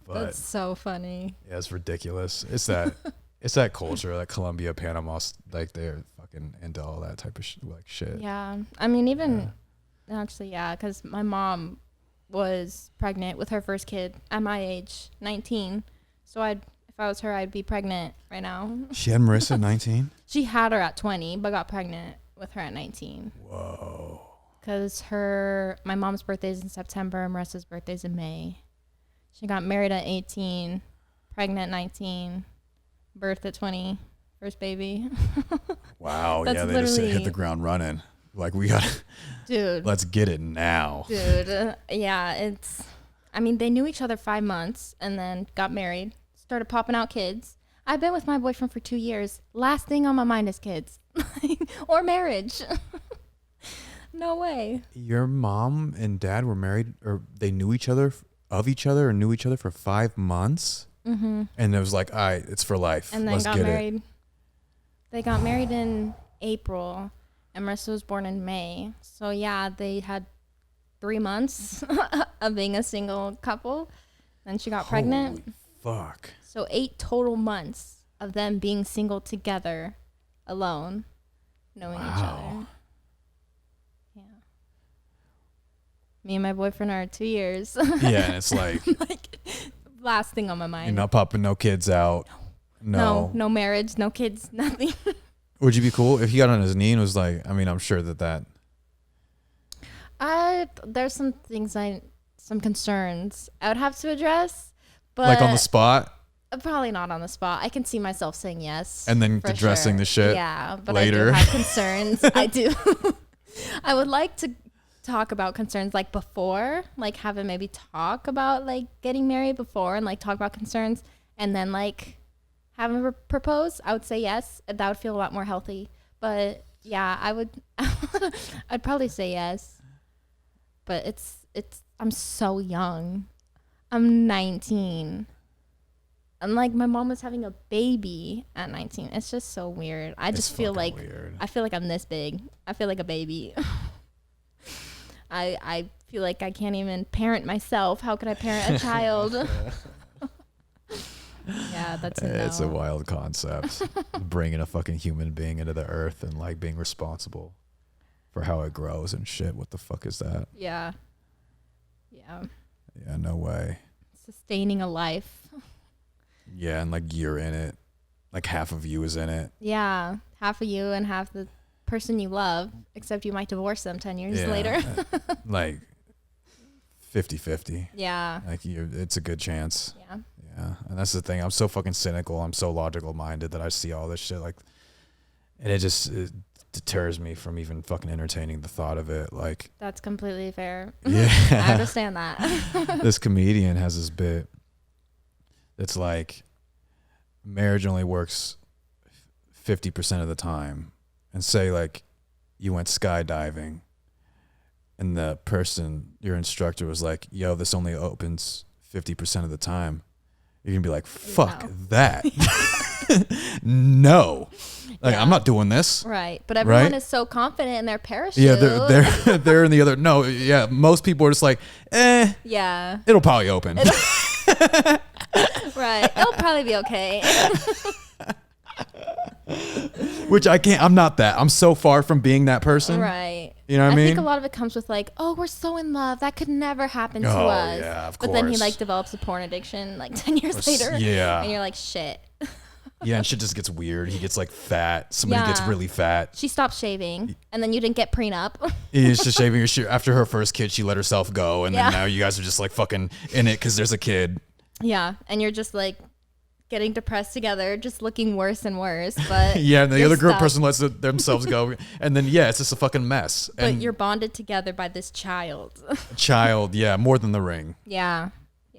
But That's so funny. yeah, it's ridiculous. It's that culture, like Colombia, Panama, like they're fucking into all that type of shit. Yeah. I mean, even actually, yeah, because my mom was pregnant with her first kid at my age, 19. So if I was her, I'd be pregnant right now. She had Marissa at 19. She had her at 20, but got pregnant with her at 19. Whoa. because my mom's birthday is in September and Marissa's birthday is in May. She got married at 18, pregnant 19, birth at 20, first baby. Wow. That's Yeah, they just hit literally- the ground running. Like, we got, Dude. let's get it now. Dude, yeah, they knew each other 5 months and then got married, started popping out kids. I've been with my boyfriend for 2 years. Last thing on my mind is kids or marriage. No way. Your mom and dad were married, or they knew each other or knew each other for 5 months? Mm-hmm. And it was like, all right, it's for life. And then let's got get married. it. They got married in April, and Marissa was born in May. So yeah, they had 3 months of being a single couple. Then she got pregnant. Holy fuck. So 8 total months of them being single together, alone, knowing each other. Yeah. Me and my boyfriend are 2 years. Yeah, and it's like, Last thing on my mind. you're not popping no kids out. No. No marriage, no kids, nothing. Would you be cool if he got on his knee and was like, I'm sure that There's some things some concerns I would have to address, but like on the spot, probably not on the spot. I can see myself saying yes. and then for addressing sure. the shit. Yeah, but later. I do have concerns. I do. I would like to talk about concerns like before, like have him maybe talk about like getting married before and like talk about concerns, and then like have him propose. I would say yes. That would feel a lot more healthy. But yeah, I would. I'd probably say yes. But it's. I'm so young. I'm 19. And like my mom was having a baby at 19. It's just so weird. I just feel like weird. I feel like I'm this big. I feel like a baby. I feel like I can't even parent myself. How could I parent a child? Yeah, that's a no. It's a wild concept. Bringing a fucking human being into the earth and like being responsible for how it grows and shit. What the fuck is that? Yeah. Yeah. Yeah, no way. Sustaining a life. Yeah, and like you're in it. Like half of you is in it. Yeah. Half of you and half the person you love, except you might divorce them 10 years later. Like 50-50. Yeah. Like it's a good chance. Yeah. Yeah. And that's the thing. I'm so fucking cynical. I'm so logical minded that I see all this shit like, and it deters me from even fucking entertaining the thought of it. Like, that's completely fair. Yeah. I understand that. This comedian has this bit that's like marriage only works 50% of the time. And say like you went skydiving and the person, your instructor was like, yo, this only opens 50% of the time. You're gonna be like, fuck that. No. Like, I'm not doing this. Right. But everyone Right? is so confident in their parachute. Yeah, they're in the other. No, yeah. Most people are just like, Yeah. it'll probably open. Right. It'll probably be okay. Which I can't. I'm not that. I'm so far from being that person. Right. You know what I mean? I think a lot of it comes with like, oh, we're so in love. That could never happen to Oh, us. yeah, of But then he course. like develops a porn addiction like 10 years later. Yeah. And you're like, shit. Yeah, and shit just gets weird. He gets like fat. Somebody gets Yeah. really fat. She stopped shaving and then you didn't get prenup. He's just shaving her shit. After her first kid, she let herself go. And Yeah. then now you guys are just like fucking in it because there's a kid. Yeah. And you're just like getting depressed together, just looking worse and worse. But Yeah, and the you're other group stuck. person lets themselves go. And then, yeah, it's just a fucking mess. But And you're bonded together by this child. child, yeah, more than the ring. Yeah.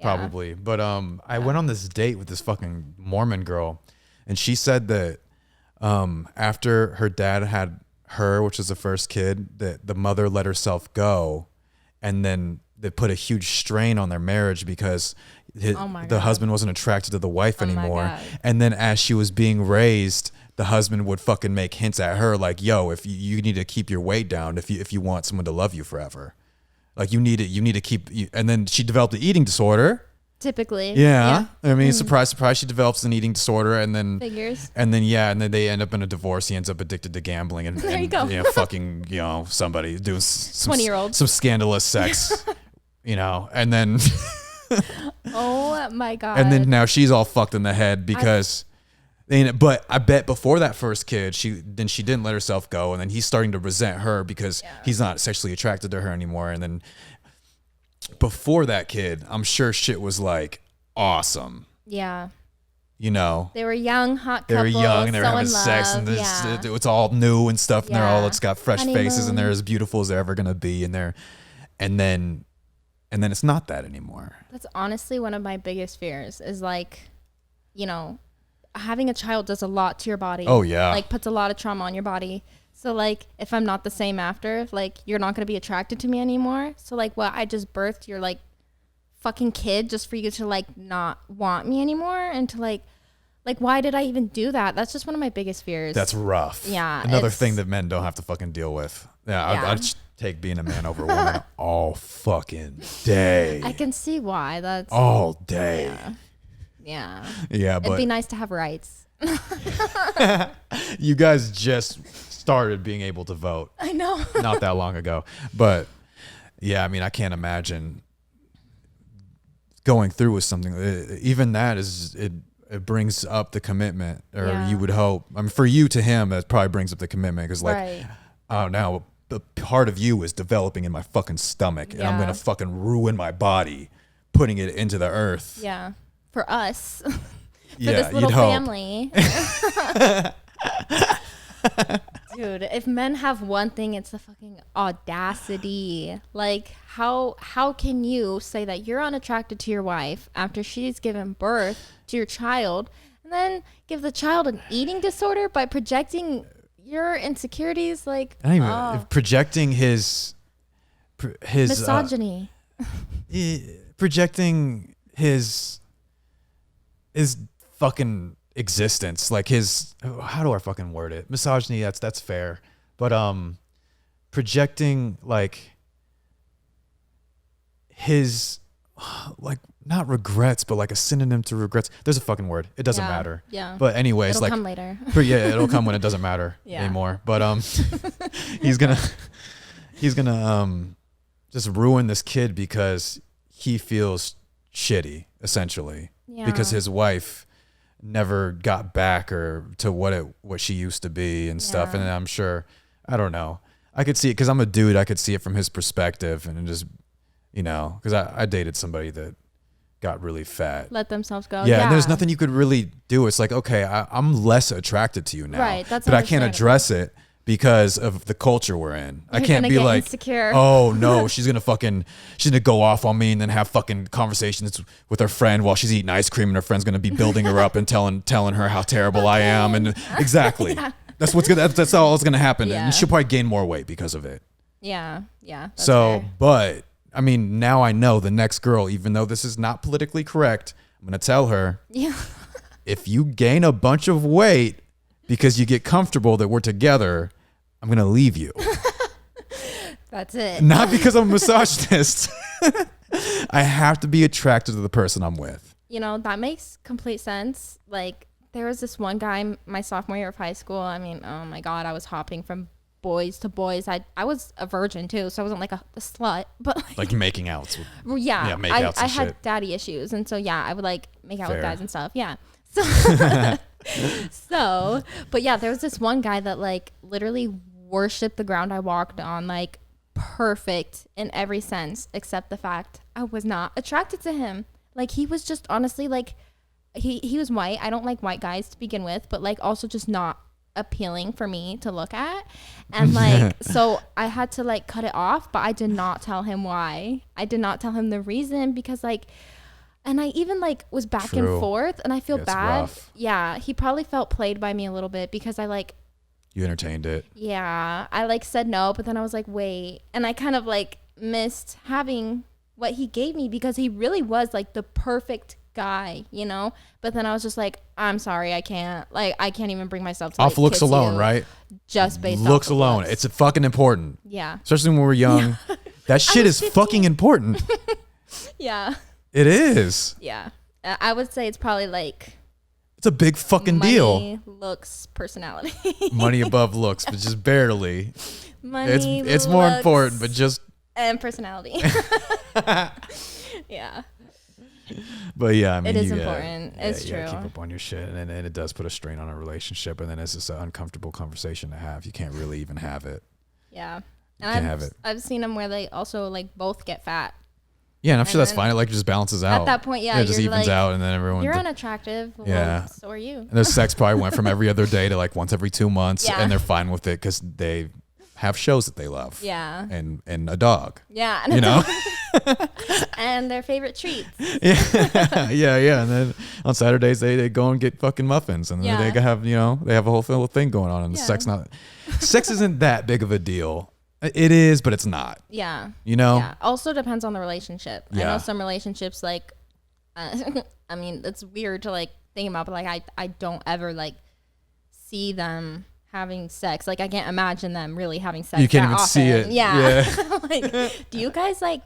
Probably. But I went on this date with this fucking Mormon girl, and she said that after her dad had her, which was the first kid, that the mother let herself go, and then they put a huge strain on their marriage because the husband wasn't attracted to the wife anymore. God. And then as she was being raised, the husband would fucking make hints at her like, yo, if you need to keep your weight down if you want someone to love you forever. Like you need to keep, and then she developed an eating disorder. Typically. Yeah. I mean, surprise, surprise, she develops an eating disorder and then Figures. and then they end up in a divorce. He ends up addicted to gambling and, There you go. Fucking, somebody doing some 20-year-old. some scandalous sex, and then Oh my God. and then now she's all fucked in the head because But I bet before that first kid, she didn't let herself go, and then he's starting to resent her because he's not sexually attracted to her anymore. And then before that kid, I'm sure shit was like awesome. Yeah. You know, they were young, hot couple. They were young and they were so having sex, and it's all new and stuff, and it's got fresh faces, and they're as beautiful as they're ever gonna be, and then it's not that anymore. That's honestly one of my biggest fears is like, you know, having a child does a lot to your body. Oh yeah, like puts a lot of trauma on your body. So like, if I'm not the same after, like, you're not gonna be attracted to me anymore. So like, I just birthed your like fucking kid just for you to like not want me anymore, and to like why did I even do that? That's just one of my biggest fears. That's rough. Yeah, another thing that men don't have to fucking deal with. I'd just take being a man over a woman all fucking day. I can see why. That's all day. Yeah, but it'd be nice to have rights. You guys just started being able to vote. I know. Not that long ago, but yeah, I mean, I can't imagine going through with something. Even that it brings up the commitment, or you would hope. I mean, for you to him, that probably brings up the commitment, because like, oh, now the part of you is developing in my fucking stomach, and I'm gonna fucking ruin my body, putting it into the earth. Yeah, for us, for this little family. Dude, if men have one thing, it's the fucking audacity. Like, how can you say that you're unattracted to your wife after she's given birth to your child, and then give the child an eating disorder by projecting your insecurities? Like, projecting his misogyny. Projecting his fucking existence, like his, how do I fucking word it? Misogyny, that's fair, but projecting like his, like, not regrets, but like a synonym to regrets. There's a fucking word. It doesn't matter. Yeah. But anyways, it'll like, come later. It'll come when it doesn't matter anymore. But he's gonna just ruin this kid because he feels shitty, essentially, because his wife never got back or to what she used to be and stuff. And I'm sure, I don't know, I could see it because I'm a dude. I could see it from his perspective, and just, you know, because I dated somebody that got really fat, let themselves go. And there's nothing you could really do. It's like, okay, I'm less attracted to you now, right? That's but I can't address it because of the culture we're in. You're I can't be like, insecure. Oh no, she's gonna go off on me, and then have fucking conversations with her friend while she's eating ice cream, and her friend's gonna be building her up and telling her how terrible I am, and exactly. That's what's good. That's all that's gonna happen, and she'll probably gain more weight because of it. Yeah. So, fair. But I mean, now I know the next girl, even though this is not politically correct, I'm gonna tell her, if you gain a bunch of weight because you get comfortable that we're together, I'm going to leave you. That's it. Not because I'm a misogynist. I have to be attracted to the person I'm with. You know, that makes complete sense. Like, there was this one guy my sophomore year of high school. I mean, oh my God, I was hopping from boys to boys. I was a virgin too, so I wasn't like a slut, but like making outs. Make outs I had daddy issues, and so I would like make out with guys and stuff. Yeah. So, but there was this one guy that like literally worshipped the ground I walked on, like perfect in every sense, except the fact I was not attracted to him. Like, he was just honestly like, he was white. I don't like white guys to begin with, but like also just not appealing for me to look at. And like, so I had to like cut it off, but I did not tell him why. I did not tell him the reason, because like, and I even like was back and forth, and I feel bad. Rough. Yeah. He probably felt played by me a little bit because I like, you entertained it. Yeah. I like said no, but then I was like, wait. And I kind of like missed having what he gave me, because he really was like the perfect guy, you know? But then I was just like, I'm sorry, I can't even bring myself to off looks alone, right? Just based off looks alone. Looks. It's fucking important. Yeah. Especially when we're young. Yeah. That shit is 15. Fucking important. Yeah. It is. Yeah. I would say it's probably like, it's a big fucking deal. Money, looks, personality. Money above looks, but just barely. Money, it's more important, but just. And personality. Yeah. But yeah, I mean, It is you important. It's you gotta true. keep up on your shit, and it does put a strain on a relationship, and then it's just an uncomfortable conversation to have. You can't really even have it. Yeah. You And can't have it. I've seen them where they also like both get fat. Yeah, and I'm sure And that's then fine. It like just balances out. At that point, yeah, it just you're evens like, out, and then everyone. You're unattractive. Well, Yeah. So are you. And their sex probably went from every other day to like once every 2 months, Yeah. and they're fine with it because they have shows that they love. Yeah. And a dog. Yeah. You know. And their favorite treats. yeah. And then on Saturdays they go and get fucking muffins, and then they have they have a whole thing going on, and the sex isn't that big of a deal. It is, but it's not. Yeah. You know. Yeah. Also depends on the relationship. I Yeah. know some relationships like, I mean, it's weird to like think about, but like I don't ever like see them having sex. Like I can't imagine them really having sex. You can't that even often. see it. Yeah. Like, do you guys like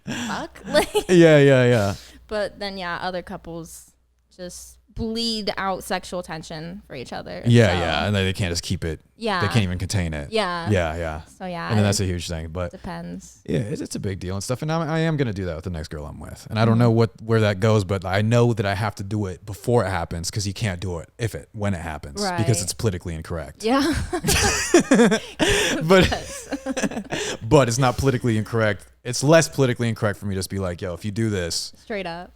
fuck? Like, Yeah. but then other couples just bleed out sexual tension for each other. Yeah, and they can't just keep it. Yeah. They can't even contain it. Yeah. So And then that's a huge thing, but depends. yeah, it's a big deal and stuff. And I am gonna do that with the next girl I'm with, and I don't know where that goes, but I know that I have to do it before it happens, because you can't do it when it happens, Right. because it's politically incorrect. Yeah. But it's not politically incorrect. It's less politically incorrect for me to just be like, yo, if you do this, Straight up.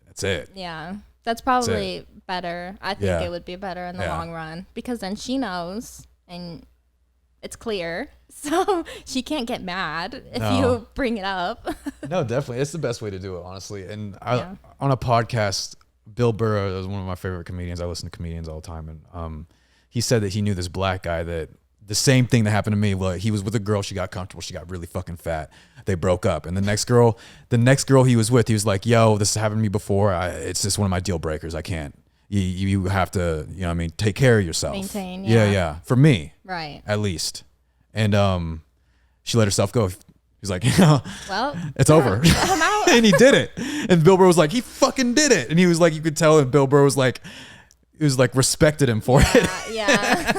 that's it. Yeah. That's probably better. I think it would be better in the Yeah. long run, because then she knows and it's clear. So she can't get mad if you bring it up. No, definitely. It's the best way to do it, honestly. And on a podcast, Bill Burr is one of my favorite comedians. I listen to comedians all the time. And he said that he knew this black guy that the same thing that happened to me. Well, he was with a girl. She got comfortable. She got really fucking fat. They broke up. And the next girl he was with, he was like, yo, this has happened to me before. It's just one of my deal breakers. I can't. You have to, take care of yourself. Maintain, Yeah. For me. Right. At least. And she let herself go. He's like, Well, it's over. I'm out. And he did it. And Bill Burr was like, he fucking did it. And he was like, you could tell that Bill Burr was like, respected him for it. Yeah.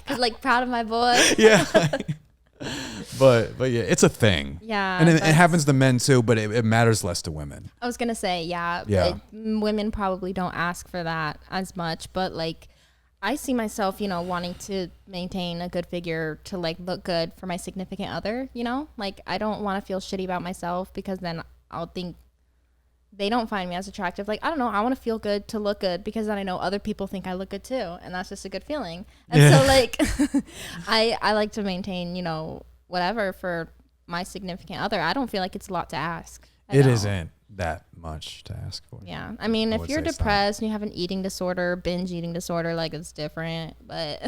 Cause like proud of my boy. Yeah. But yeah, it's a thing. Yeah. And it happens to men too, but it matters less to women. I was going to say, Yeah. women probably don't ask for that as much, but like I see myself, wanting to maintain a good figure to like look good for my significant other, like I don't want to feel shitty about myself, because then I'll think they don't find me as attractive. Like, I don't know. I want to feel good to look good, because then I know other people think I look good too. And that's just a good feeling. And so like, I like to maintain, whatever for my significant other. I don't feel like it's a lot to ask. It isn't that much to ask for. Yeah. I mean, if would you're say it's depressed and you have an eating disorder, binge eating disorder, like it's different, but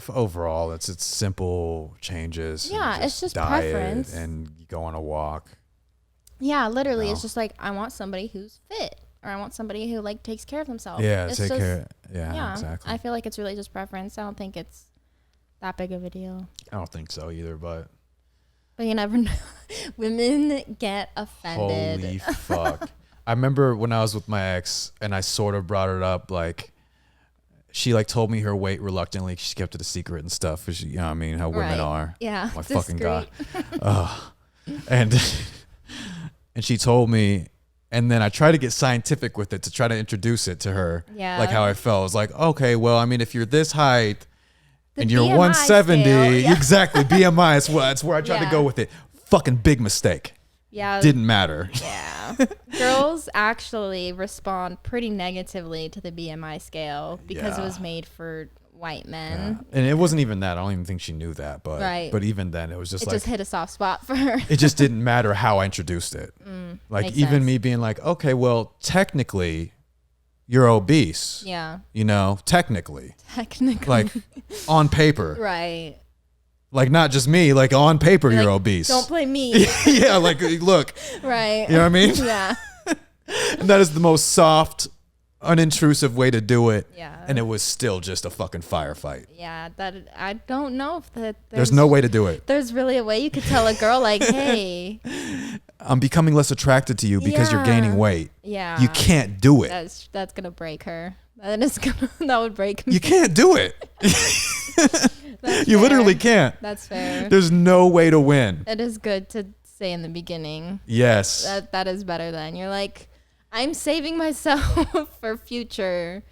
overall, it's simple changes. Yeah, and it's just diet, preference. and you go on a walk. yeah, literally, it's No. just like, I want somebody who's fit, or I want somebody who like takes care of themselves. Yeah, It's take just- care. Yeah, Yeah, exactly. I feel like it's really just preference. I don't think it's that big of a deal. I don't think so either, but But you never know. Women get offended. holy fuck. I remember when I was with my ex, and I sort of brought it up, like she like told me her weight reluctantly. She kept it a secret and stuff. 'Cause how women Right. are. Yeah. My fucking God. Discreet. And she told me, and then I tried to get scientific with it to try to introduce it to her. Yeah. Like how I felt. I was like, okay, well, I mean, if you're this height The and you're BMI 170, scale, yeah. exactly, BMI is that's where I tried to Yeah. go with it. Fucking big mistake. Yeah. Didn't matter. Yeah. Girls actually respond pretty negatively to the BMI scale because it Yeah. was made for white Yeah. men. And it wasn't even that. I don't even think she knew that. But Right. but even then, it was just It like, just hit a soft spot for her. it just didn't matter how I introduced it. Like makes even sense. me being like, okay, well, technically, you're obese. Yeah. Technically. Technically. Like on paper. right. Like not just me, like on paper you're Like, obese. Don't play me. Yeah, like look, right. you know what I mean? Yeah. And that is the most soft, unintrusive way to do it. Yeah. And it was still just a fucking firefight. Yeah. That I don't know if that There's no way to do it. There's really a way you could tell a girl like, hey. I'm becoming less attracted to you because you're gaining Yeah. weight. Yeah. You can't do it. That's gonna break her. That would break me. You can't do it. That's You fair. literally can't. That's fair. There's no way to win. It is good to say in the beginning. Yes. That is better than you're like, I'm saving myself for future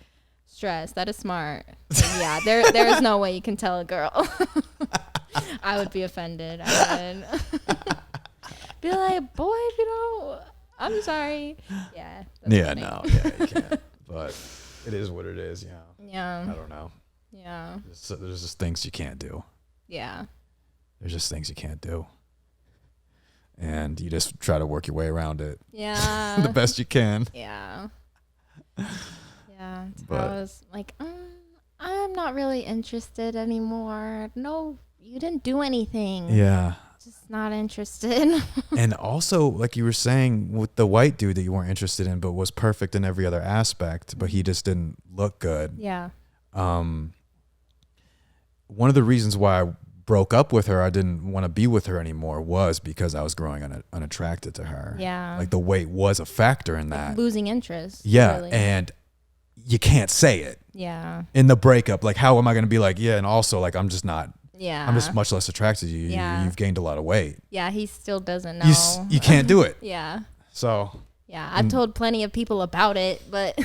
stress. That is smart. But yeah, there is no way you can tell a girl. I would be offended. I would be like, boy, I'm sorry. Yeah. Yeah, funny. no, yeah, you can't. But it is what it is, Yeah. I don't know. Yeah. There's just things you can't do. Yeah. There's just things you can't do. And you just try to work your way around it Yeah. the best you can. Yeah. Yeah. So But- I was like, I'm not really interested anymore. No, you didn't do anything. Yeah. Just not interested. And also, like you were saying, with the white dude that you weren't interested in, but was perfect in every other aspect, but he just didn't look good. Yeah. One of the reasons why I broke up with her, I didn't want to be with her anymore, was because I was growing unattracted to her. Yeah. Like the weight was a factor in that. Losing interest. Yeah. Really. And you can't say it Yeah. in the breakup. Like, how am I going to be like, yeah, and also like, I'm just much less attracted to you. Yeah. You've gained a lot of weight. Yeah, he still doesn't know. You can't do it. Yeah. So. Yeah, I've told plenty of people about it, but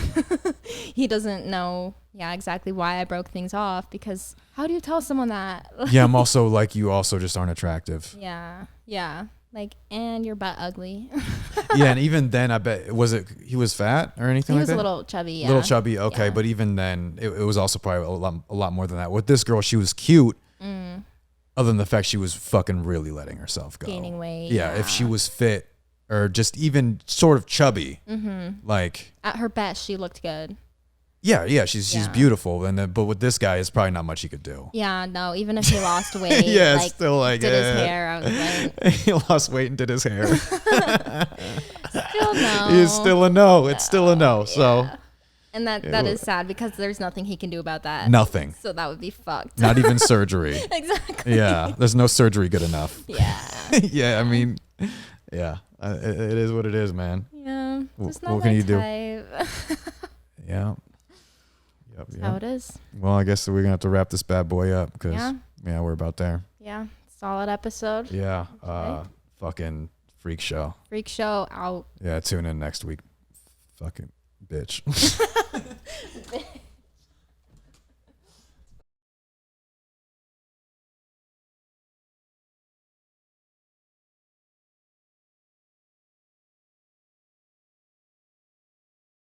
he doesn't know, exactly why I broke things off, because how do you tell someone that? Yeah, I'm also like, you also just aren't attractive. Yeah. Like, and your butt ugly. Yeah, and even then, I bet, he was fat or anything He like was that? a little chubby, yeah. Little chubby, okay. Yeah. But even then, it was also probably a lot more than that. With this girl, she was cute, other than the fact she was fucking really letting herself go. Gaining weight. Yeah, if she was fit or just even sort of chubby, like. At her best, she looked good. Yeah, she's beautiful. But with this guy, it's probably not much he could do. Yeah, no, even if he lost weight. Yeah, like, still like did his hair, I was like. He lost weight and did his hair. Still no. It's still a no. It's still a no. So. Yeah. And that is sad, because there's nothing he can do about that. Nothing. So that would be fucked. Not even surgery. Exactly. Yeah, there's no surgery good enough. Yeah. Yeah, I mean, yeah, it is what it is, man. Yeah. Just not what can my you do? type. Yeah. Yep. That's how it is. Well, I guess we're gonna have to wrap this bad boy up, because Yeah. we're about there. Yeah. Solid episode. Yeah. Okay. Fucking freak show. Freak show out. Yeah, tune in next week. Fucking bitch.